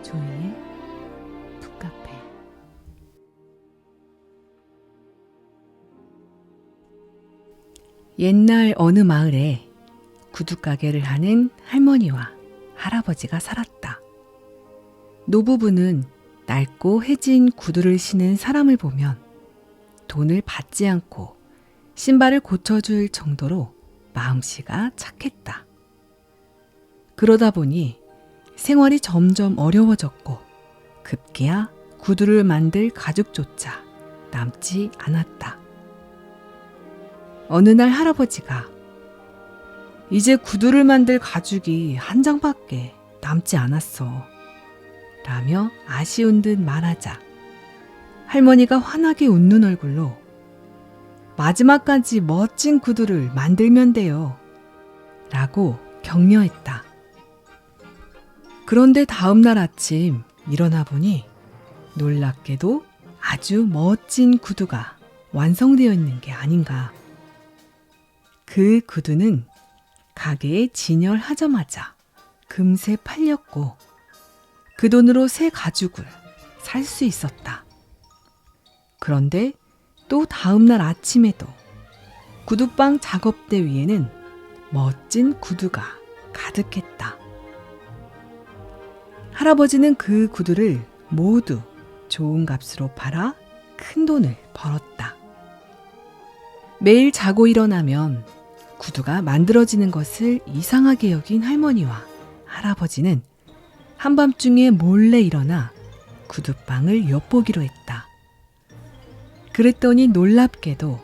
조이의 북카페. 옛날 어느 마을에 구두가게를 하는 할머니와 할아버지가 살았다. 노부부는 낡고 해진 구두를 신은 사람을 보면 돈을 받지 않고 신발을 고쳐줄 정도로 마음씨가 착했다. 그러다 보니 생활이 점점 어려워졌고 급기야 구두를 만들 가죽조차 남지 않았다. 어느 날 할아버지가 이제 구두를 만들 가죽이 한 장밖에 남지 않았어 라며 아쉬운 듯 말하자 할머니가 환하게 웃는 얼굴로 마지막까지 멋진 구두를 만들면 돼요 라고 격려했다. 그런데 다음 날 아침 일어나 보니 놀랍게도 아주 멋진 구두가 완성되어 있는 게 아닌가. 그 구두는 가게에 진열하자마자 금세 팔렸고 그 돈으로 새 가죽을 살 수 있었다. 그런데 또 다음 날 아침에도 구두방 작업대 위에는 멋진 구두가 가득했다. 할아버지는 그 구두를 모두 좋은 값으로 팔아 큰 돈을 벌었다. 매일 자고 일어나면 구두가 만들어지는 것을 이상하게 여긴 할머니와 할아버지는 한밤중에 몰래 일어나 구두방을 엿보기로 했다. 그랬더니 놀랍게도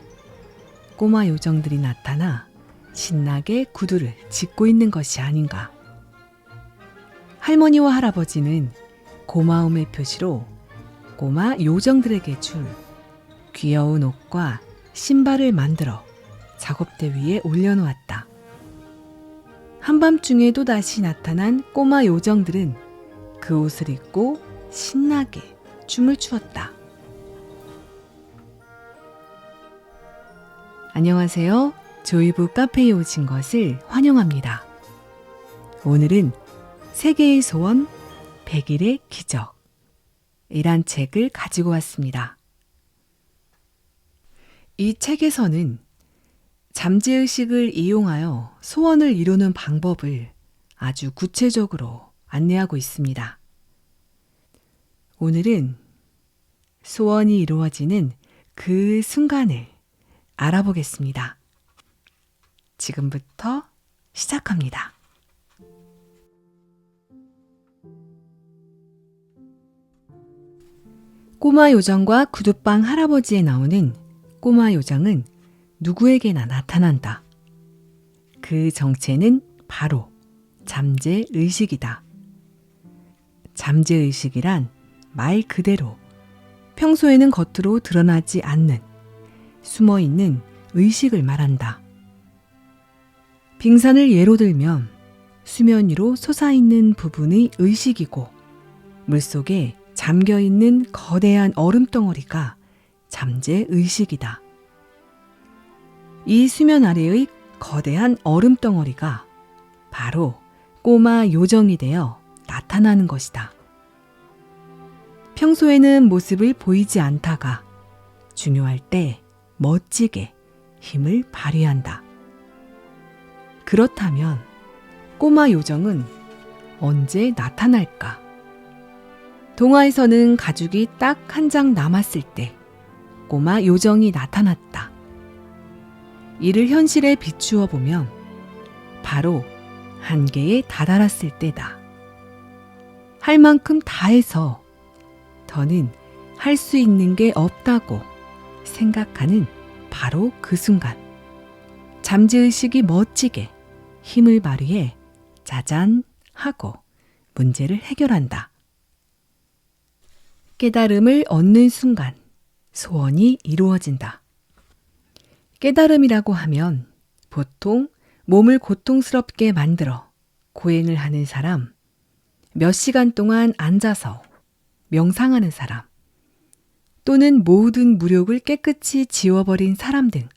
꼬마 요정들이 나타나 신나게 구두를 짓고 있는 것이 아닌가. 할머니와 할아버지는 고마움의 표시로 꼬마 요정들에게 줄 귀여운 옷과 신발을 만들어 작업대 위에 올려놓았다. 한밤중에 또 다시 나타난 꼬마 요정들은 그 옷을 입고 신나게 춤을 추었다. 안녕하세요. 조이부 카페에 오신 것을 환영합니다. 오늘은 세계의 소원 100일의 기적 이란 책을 가지고 왔습니다. 이 책에서는 잠재의식을 이용하여 소원을 이루는 방법을 아주 구체적으로 안내하고 있습니다. 오늘은 소원이 이루어지는 그 순간을 알아보겠습니다. 지금부터 시작합니다. 꼬마 요정과 구두방 할아버지에 나오는 꼬마 요정은 누구에게나 나타난다. 그 정체는 바로 잠재의식이다. 잠재의식이란 말 그대로 평소에는 겉으로 드러나지 않는 숨어있는 의식을 말한다. 빙산을 예로 들면 수면 위로 솟아있는 부분의 의식이고 물속에 잠겨있는 거대한 얼음덩어리가 잠재의식이다. 이 수면 아래의 거대한 얼음덩어리가 바로 꼬마 요정이 되어 나타나는 것이다. 평소에는 모습을 보이지 않다가 중요할 때 멋지게 힘을 발휘한다. 그렇다면 꼬마 요정은 언제 나타날까? 동화에서는 가죽이 딱 한 장 남았을 때 꼬마 요정이 나타났다. 이를 현실에 비추어 보면 바로 한계에 다다랐을 때다. 할 만큼 다 해서 더는 할 수 있는 게 없다고 생각하는 바로 그 순간 잠재의식이 멋지게 힘을 발휘해 짜잔 하고 문제를 해결한다. 깨달음을 얻는 순간 소원이 이루어진다. 깨달음이라고 하면 보통 몸을 고통스럽게 만들어 고행을 하는 사람, 몇 시간 동안 앉아서 명상하는 사람, 또는 모든 무력을 깨끗이 지워버린 사람 등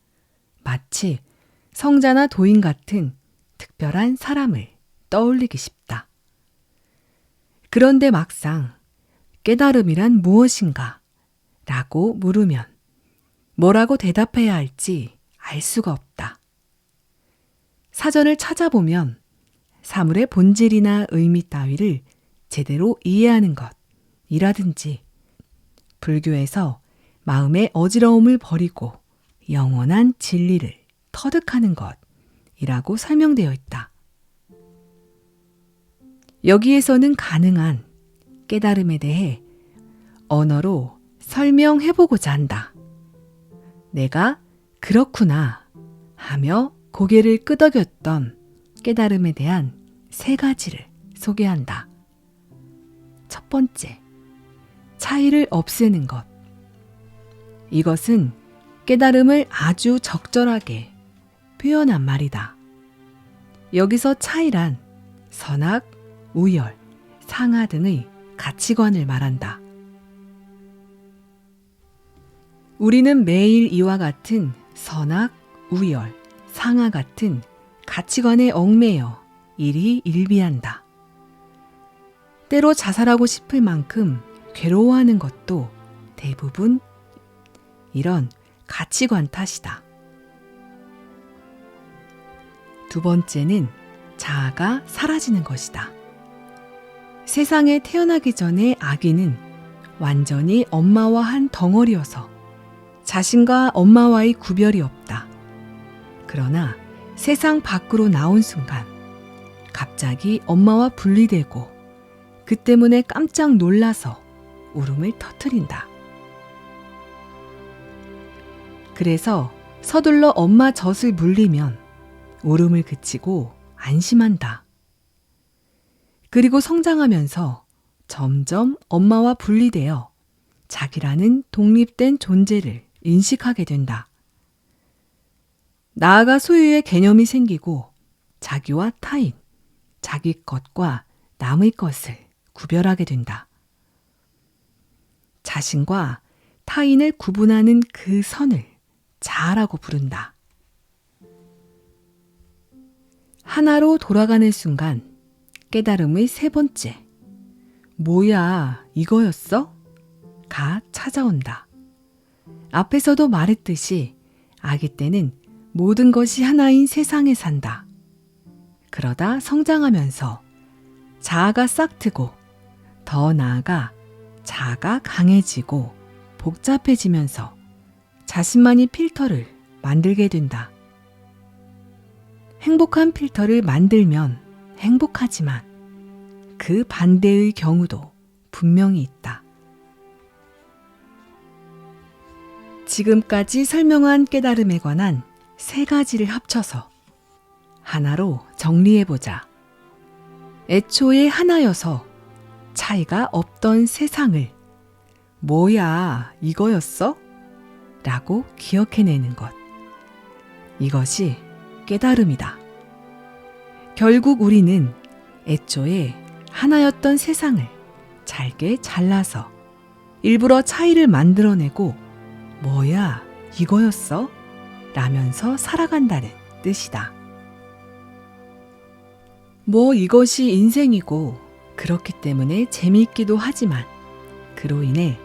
마치 성자나 도인 같은 특별한 사람을 떠올리기 쉽다. 그런데 막상 깨달음이란 무엇인가? 라고 물으면 뭐라고 대답해야 할지 알 수가 없다. 사전을 찾아보면 사물의 본질이나 의미 따위를 제대로 이해하는 것이라든지 불교에서 마음의 어지러움을 버리고 영원한 진리를 터득하는 것이라고 설명되어 있다. 여기에서는 가능한 깨달음에 대해 언어로 설명해보고자 한다. 내가 그렇구나 하며 고개를 끄덕였던 깨달음에 대한 3가지를 소개한다. 첫 번째, 차이를 없애는 것. 이것은 깨달음을 아주 적절하게 표현한 말이다. 여기서 차이란 선악, 우열, 상하 등의 가치관을 말한다. 우리는 매일 이와 같은 선악, 우열, 상하 같은 가치관에 얽매여 일희일비한다. 때로 자살하고 싶을 만큼 괴로워하는 것도 대부분 이런 가치관 탓이다. 두 번째는 자아가 사라지는 것이다. 세상에 태어나기 전에 아기는 완전히 엄마와 한 덩어리여서 자신과 엄마와의 구별이 없다. 그러나 세상 밖으로 나온 순간 갑자기 엄마와 분리되고 그 때문에 깜짝 놀라서 울음을 터뜨린다. 그래서 서둘러 엄마 젖을 물리면 울음을 그치고 안심한다. 그리고 성장하면서 점점 엄마와 분리되어 자기라는 독립된 존재를 인식하게 된다. 나아가 소유의 개념이 생기고 자기와 타인, 자기 것과 남의 것을 구별하게 된다. 자신과 타인을 구분하는 그 선을 자아라고 부른다. 하나로 돌아가는 순간 깨달음의 3번째, 뭐야 이거였어? 가 찾아온다. 앞에서도 말했듯이 아기 때는 모든 것이 하나인 세상에 산다. 그러다 성장하면서 자아가 싹트고 더 나아가 자아가 강해지고 복잡해지면서 자신만이 필터를 만들게 된다. 행복한 필터를 만들면 행복하지만 그 반대의 경우도 분명히 있다. 지금까지 설명한 깨달음에 관한 3가지를 합쳐서 하나로 정리해보자. 애초에 하나여서 차이가 없던 세상을 뭐야 이거였어? 라고 기억해내는 것. 이것이 깨달음이다. 결국 우리는 애초에 하나였던 세상을 잘게 잘라서 일부러 차이를 만들어내고 뭐야 이거였어? 라면서 살아간다는 뜻이다. 뭐 이것이 인생이고 그렇기 때문에 재미있기도 하지만 그로 인해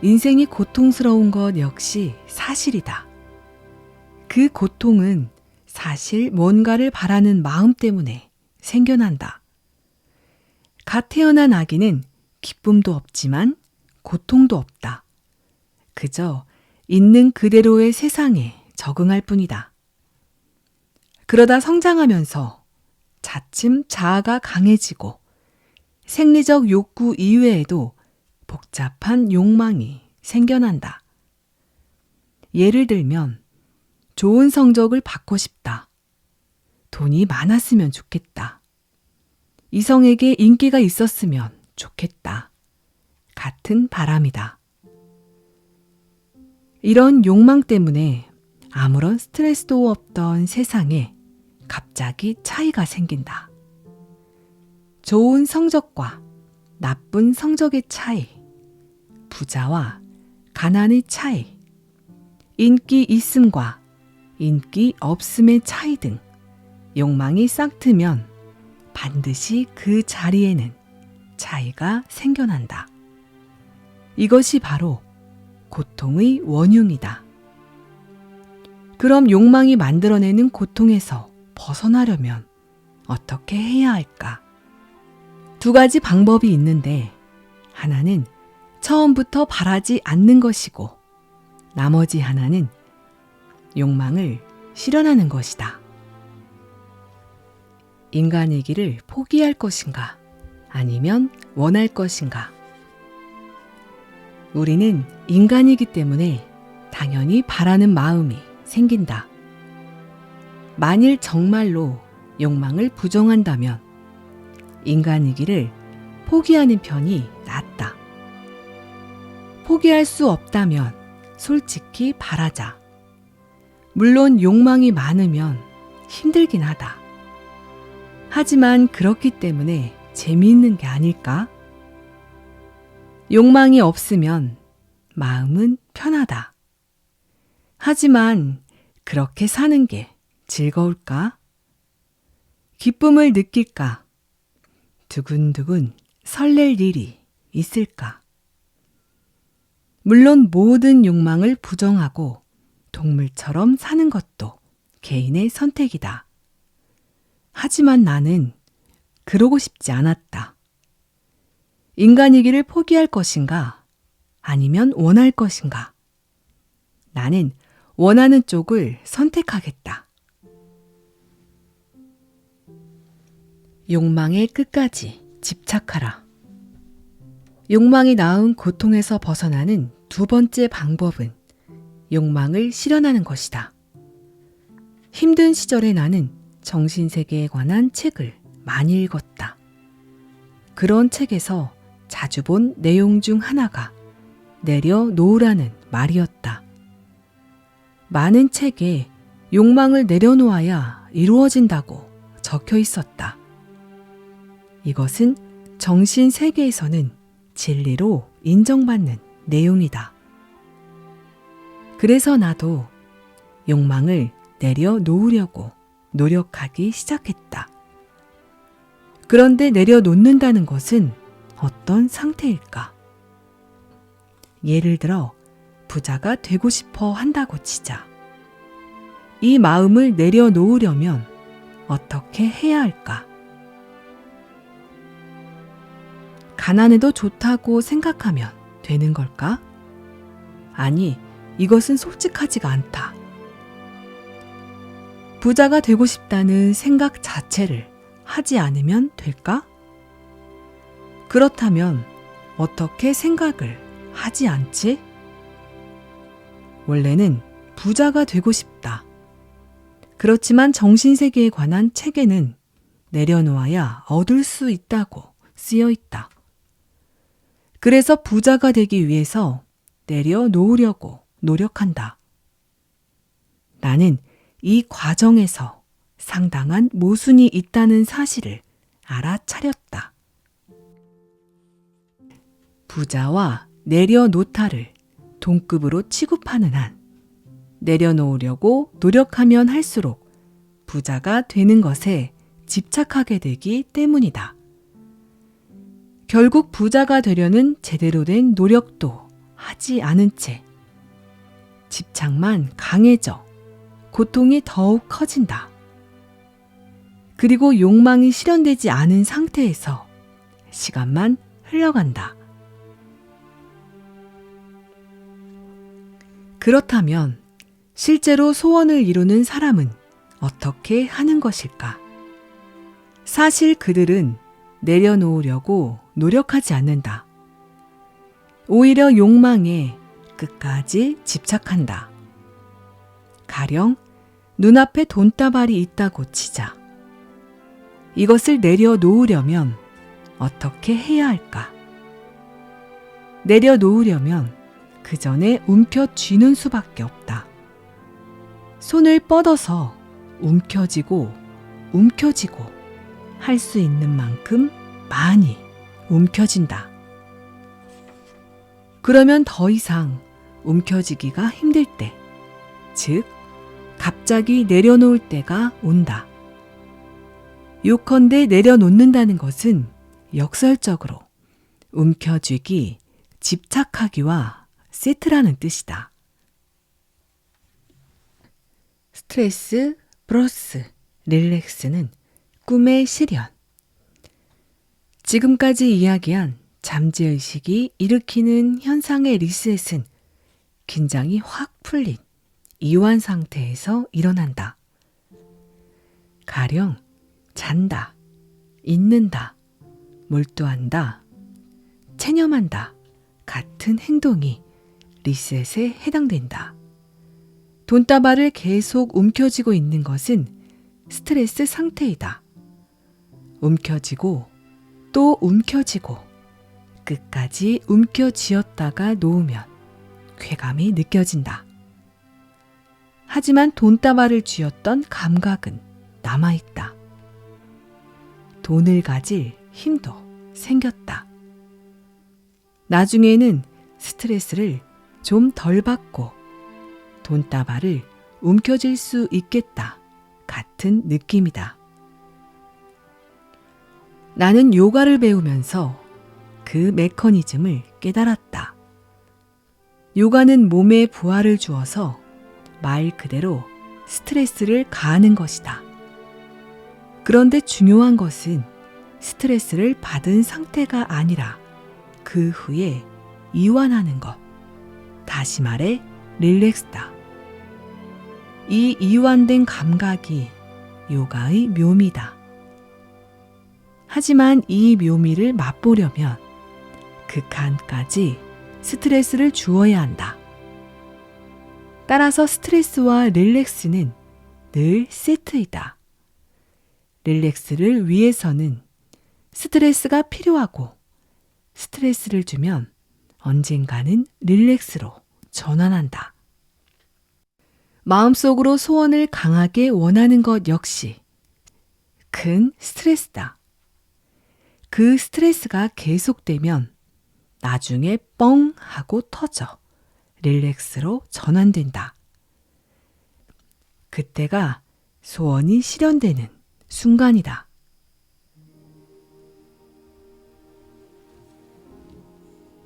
인생이 고통스러운 것 역시 사실이다. 그 고통은 사실 뭔가를 바라는 마음 때문에 생겨난다. 갓 태어난 아기는 기쁨도 없지만 고통도 없다. 그저 있는 그대로의 세상에 적응할 뿐이다. 그러다 성장하면서 차츰 자아가 강해지고 생리적 욕구 이외에도 복잡한 욕망이 생겨난다. 예를 들면 좋은 성적을 받고 싶다. 돈이 많았으면 좋겠다. 이성에게 인기가 있었으면 좋겠다. 같은 바람이다. 이런 욕망 때문에 아무런 스트레스도 없던 세상에 갑자기 차이가 생긴다. 좋은 성적과 나쁜 성적의 차이, 부자와 가난의 차이, 인기 있음과 인기 없음의 차이 등 욕망이 싹트면 반드시 그 자리에는 차이가 생겨난다. 이것이 바로 고통의 원흉이다. 그럼 욕망이 만들어내는 고통에서 벗어나려면 어떻게 해야 할까? 두 가지 방법이 있는데 하나는 처음부터 바라지 않는 것이고 나머지 하나는 욕망을 실현하는 것이다. 인간이기를 포기할 것인가? 아니면 원할 것인가? 우리는 인간이기 때문에 당연히 바라는 마음이 생긴다. 만일 정말로 욕망을 부정한다면 인간이기를 포기하는 편이 낫다. 포기할 수 없다면 솔직히 바라자. 물론 욕망이 많으면 힘들긴 하다. 하지만 그렇기 때문에 재미있는 게 아닐까? 욕망이 없으면 마음은 편하다. 하지만 그렇게 사는 게 즐거울까? 기쁨을 느낄까? 두근두근 설렐 일이 있을까? 물론 모든 욕망을 부정하고 동물처럼 사는 것도 개인의 선택이다. 하지만 나는 그러고 싶지 않았다. 인간이기를 포기할 것인가? 아니면 원할 것인가? 나는 원하는 쪽을 선택하겠다. 욕망의 끝까지 집착하라. 욕망이 낳은 고통에서 벗어나는 두 번째 방법은 욕망을 실현하는 것이다. 힘든 시절에 나는 정신세계에 관한 책을 많이 읽었다. 그런 책에서 자주 본 내용 중 하나가 내려놓으라는 말이었다. 많은 책에 욕망을 내려놓아야 이루어진다고 적혀 있었다. 이것은 정신세계에서는 진리로 인정받는 내용이다. 그래서 나도 욕망을 내려놓으려고 노력하기 시작했다. 그런데 내려놓는다는 것은 어떤 상태일까? 예를 들어 부자가 되고 싶어 한다고 치자. 이 마음을 내려놓으려면 어떻게 해야 할까? 가난해도 좋다고 생각하면 되는 걸까? 아니, 이것은 솔직하지가 않다. 부자가 되고 싶다는 생각 자체를 하지 않으면 될까? 그렇다면 어떻게 생각을 하지 않지? 원래는 부자가 되고 싶다. 그렇지만 정신세계에 관한 책에는 내려놓아야 얻을 수 있다고 쓰여 있다. 그래서 부자가 되기 위해서 내려놓으려고 노력한다. 나는 이 과정에서 상당한 모순이 있다는 사실을 알아차렸다. 부자와 내려놓다를 동급으로 취급하는 한 내려놓으려고 노력하면 할수록 부자가 되는 것에 집착하게 되기 때문이다. 결국 부자가 되려는 제대로 된 노력도 하지 않은 채 집착만 강해져 고통이 더욱 커진다. 그리고 욕망이 실현되지 않은 상태에서 시간만 흘러간다. 그렇다면 실제로 소원을 이루는 사람은 어떻게 하는 것일까? 사실 그들은 내려놓으려고 노력하지 않는다. 오히려 욕망에 끝까지 집착한다. 가령 눈앞에 돈다발이 있다고 치자. 이것을 내려놓으려면 어떻게 해야 할까? 내려놓으려면 그 전에 움켜쥐는 수밖에 없다. 손을 뻗어서 움켜쥐고 할 수 있는 만큼 많이 움켜쥔다. 그러면 더 이상 움켜쥐기가 힘들 때, 즉 갑자기 내려놓을 때가 온다. 요컨대 내려놓는다는 것은 역설적으로 움켜쥐기, 집착하기와 세트라는 뜻이다. 스트레스 플러스 릴렉스는 꿈의 실현. 지금까지 이야기한 잠재의식이 일으키는 현상의 리셋은 긴장이 확 풀린 이완 상태에서 일어난다. 가령 잔다, 잊는다, 몰두한다, 체념한다 같은 행동이 리셋에 해당된다. 돈다발을 계속 움켜쥐고 있는 것은 스트레스 상태이다. 움켜쥐고 또 움켜쥐고 끝까지 움켜쥐었다가 놓으면 쾌감이 느껴진다. 하지만 돈다발을 쥐었던 감각은 남아있다. 돈을 가질 힘도 생겼다. 나중에는 스트레스를 좀 덜 받고 돈다발을 움켜쥘 수 있겠다 같은 느낌이다. 나는 요가를 배우면서 그 메커니즘을 깨달았다. 요가는 몸에 부하를 주어서 말 그대로 스트레스를 가하는 것이다. 그런데 중요한 것은 스트레스를 받은 상태가 아니라 그 후에 이완하는 것. 다시 말해 릴렉스다. 이 이완된 감각이 요가의 묘미다. 하지만 이 묘미를 맛보려면 극한까지 스트레스를 주어야 한다. 따라서 스트레스와 릴렉스는 늘 세트이다. 릴렉스를 위해서는 스트레스가 필요하고 스트레스를 주면 언젠가는 릴렉스로 전환한다. 마음속으로 소원을 강하게 원하는 것 역시 큰 스트레스다. 그 스트레스가 계속되면 나중에 뻥 하고 터져 릴렉스로 전환된다. 그때가 소원이 실현되는 순간이다.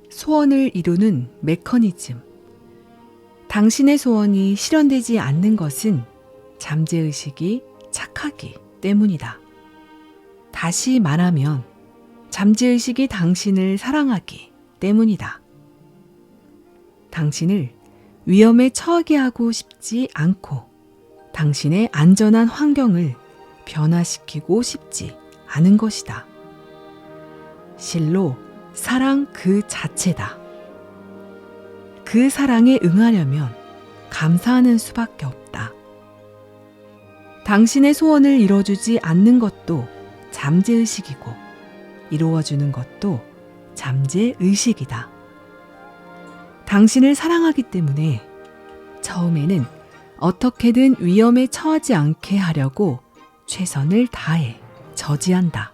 소원을 이루는 메커니즘. 당신의 소원이 실현되지 않는 것은 잠재의식이 착하기 때문이다. 다시 말하면 잠재의식이 당신을 사랑하기 때문이다. 당신을 위험에 처하게 하고 싶지 않고 당신의 안전한 환경을 변화시키고 싶지 않은 것이다. 실로 사랑 그 자체다. 그 사랑에 응하려면 감사하는 수밖에 없다. 당신의 소원을 이뤄주지 않는 것도 잠재의식이고 이루어주는 것도 잠재의식이다. 당신을 사랑하기 때문에 처음에는 어떻게든 위험에 처하지 않게 하려고 최선을 다해 저지한다.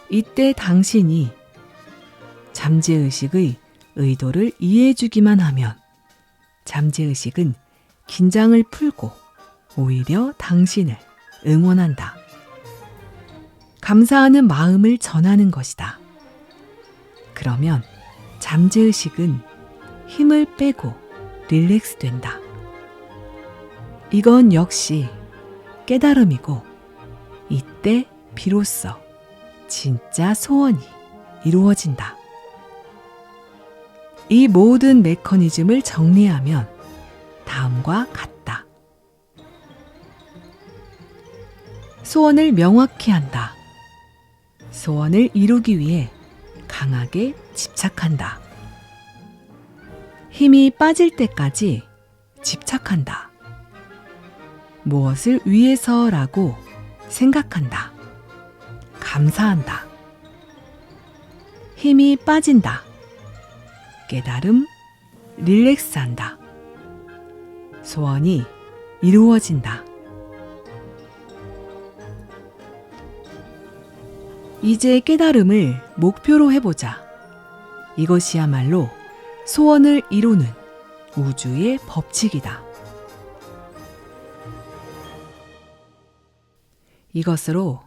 이때 당신이 잠재의식의 의도를 이해해주기만 하면 잠재의식은 긴장을 풀고 오히려 당신을 응원한다. 감사하는 마음을 전하는 것이다. 그러면 잠재의식은 힘을 빼고 릴렉스 된다. 이건 역시 깨달음이고 이때 비로소 진짜 소원이 이루어진다. 이 모든 메커니즘을 정리하면 다음과 같다. 소원을 명확히 한다. 소원을 이루기 위해 강하게 집착한다. 힘이 빠질 때까지 집착한다. 무엇을 위해서라고 생각한다. 감사한다. 힘이 빠진다. 깨달음, 릴렉스한다. 소원이 이루어진다. 이제 깨달음을 목표로 해보자. 이것이야말로 소원을 이루는 우주의 법칙이다. 이것으로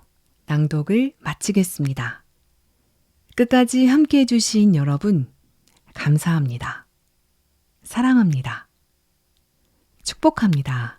낭독을 마치겠습니다. 끝까지 함께 해주신 여러분, 감사합니다. 사랑합니다. 축복합니다.